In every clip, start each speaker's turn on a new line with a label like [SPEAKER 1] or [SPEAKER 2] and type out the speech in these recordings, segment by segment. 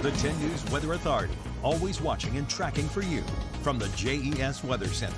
[SPEAKER 1] The 10 News Weather Authority, always watching and tracking for you from the JES Weather Center.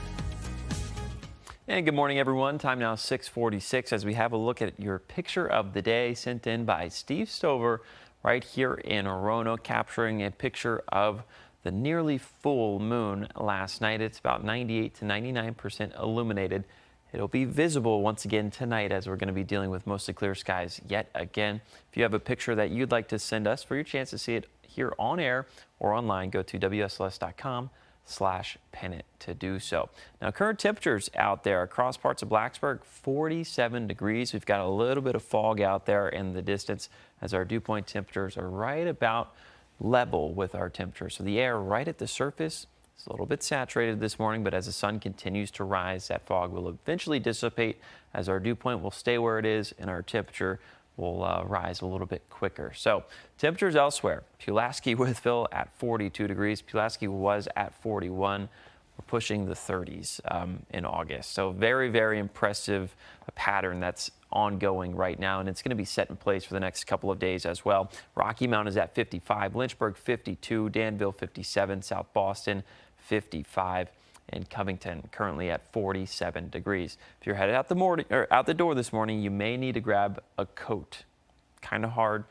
[SPEAKER 2] And good morning, everyone. Time now 6:46 as we have a look at your picture of the day sent in by Steve Stover right here in Roanoke, capturing a picture of the nearly full moon last night. It's about 98 to 99% illuminated. It'll be visible once again tonight as we're going to be dealing with mostly clear skies yet again. If you have a picture that you'd like to send us for your chance to see it here on air or online, go to WSLS.com/pennant to do so. Now, current temperatures out there across parts of Blacksburg, 47 degrees. We've got a little bit of fog out there in the distance as our dew point temperatures are right about level with our temperature. So the air right at the surface is a little bit saturated this morning, but as the sun continues to rise, that fog will eventually dissipate as our dew point will stay where it is and our temperature will rise a little bit quicker. So temperatures elsewhere, Pulaski, Wytheville at 42 degrees. Pulaski was at 41. We're pushing the 30s in August. So very, very impressive pattern that's ongoing right now, and it's going to be set in place for the next couple of days as well. Rocky Mount is at 55, Lynchburg 52, Danville 57, South Boston 55, and Covington currently at 47 degrees. If you're headed out the door this morning, you may need to grab a coat. Kind of hard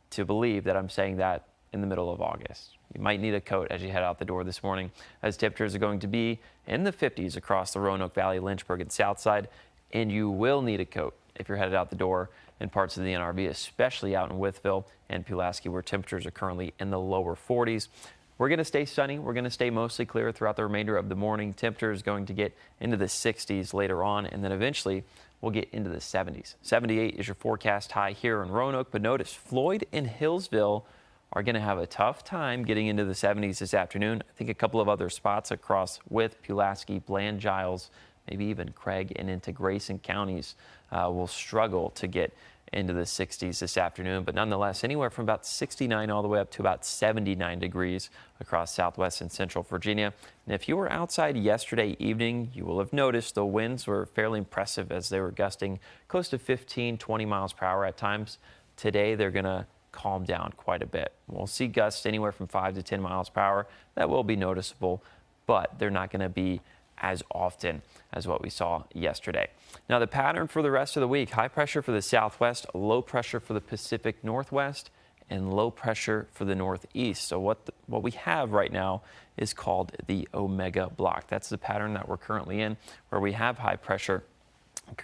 [SPEAKER 2] to believe that I'm saying that in the middle of August. You might need a coat as you head out the door this morning, as temperatures are going to be in the 50s across the Roanoke Valley, Lynchburg, and Southside, and you will need a coat if you're headed out the door in parts of the NRV, especially out in Wytheville and Pulaski, where temperatures are currently in the lower 40s. We're going to stay sunny. We're going to stay mostly clear throughout the remainder of the morning. Temperature is going to get into the 60s later on, and then eventually we'll get into the 70s. 78 is your forecast high here in Roanoke, but notice Floyd and Hillsville are going to have a tough time getting into the 70s this afternoon. I think a couple of other spots across with Pulaski, Bland, Giles, maybe even Craig and into Grayson counties will struggle to get into the 60s this afternoon, but nonetheless anywhere from about 69 all the way up to about 79 degrees across southwest and central Virginia. And if you were outside yesterday evening, you will have noticed the winds were fairly impressive as they were gusting close to 15, 20 miles per hour at times. Today they're going to calm down quite a bit. We'll see gusts anywhere from 5 to 10 miles per hour. That will be noticeable, but they're not going to be as often as what we saw yesterday. Now, the pattern for the rest of the week: high pressure for the southwest, low pressure for the Pacific Northwest, and low pressure for the northeast. So what we have right now is called the Omega block. That's the pattern that we're currently in, where we have high pressure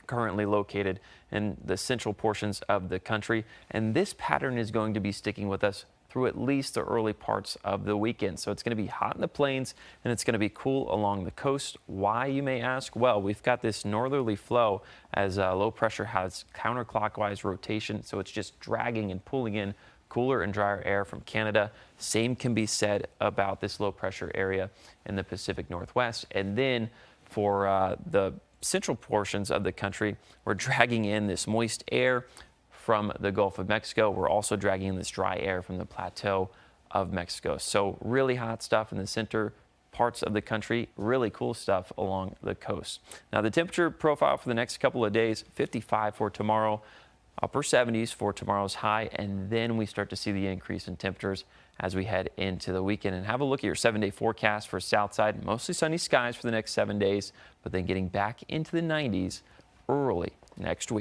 [SPEAKER 2] currently located in the central portions of the country, and this pattern is going to be sticking with us through at least the early parts of the weekend. So it's going to be hot in the plains and it's going to be cool along the coast. Why, you may ask? Well, we've got this northerly flow as low pressure has counterclockwise rotation, so it's just dragging and pulling in cooler and drier air from Canada. Same can be said about this low pressure area in the Pacific Northwest. And then for the central portions of the country, we're dragging in this moist air from the Gulf of Mexico. We're also dragging in this dry air from the plateau of Mexico. So really hot stuff in the center parts of the country, really cool stuff along the coast. Now, the temperature profile for the next couple of days: 55 for tomorrow, upper 70s for tomorrow's high, and then we start to see the increase in temperatures as we head into the weekend. And have a look at your 7-day forecast for Southside. Mostly sunny skies for the next 7 days, but then getting back into the 90s early next week.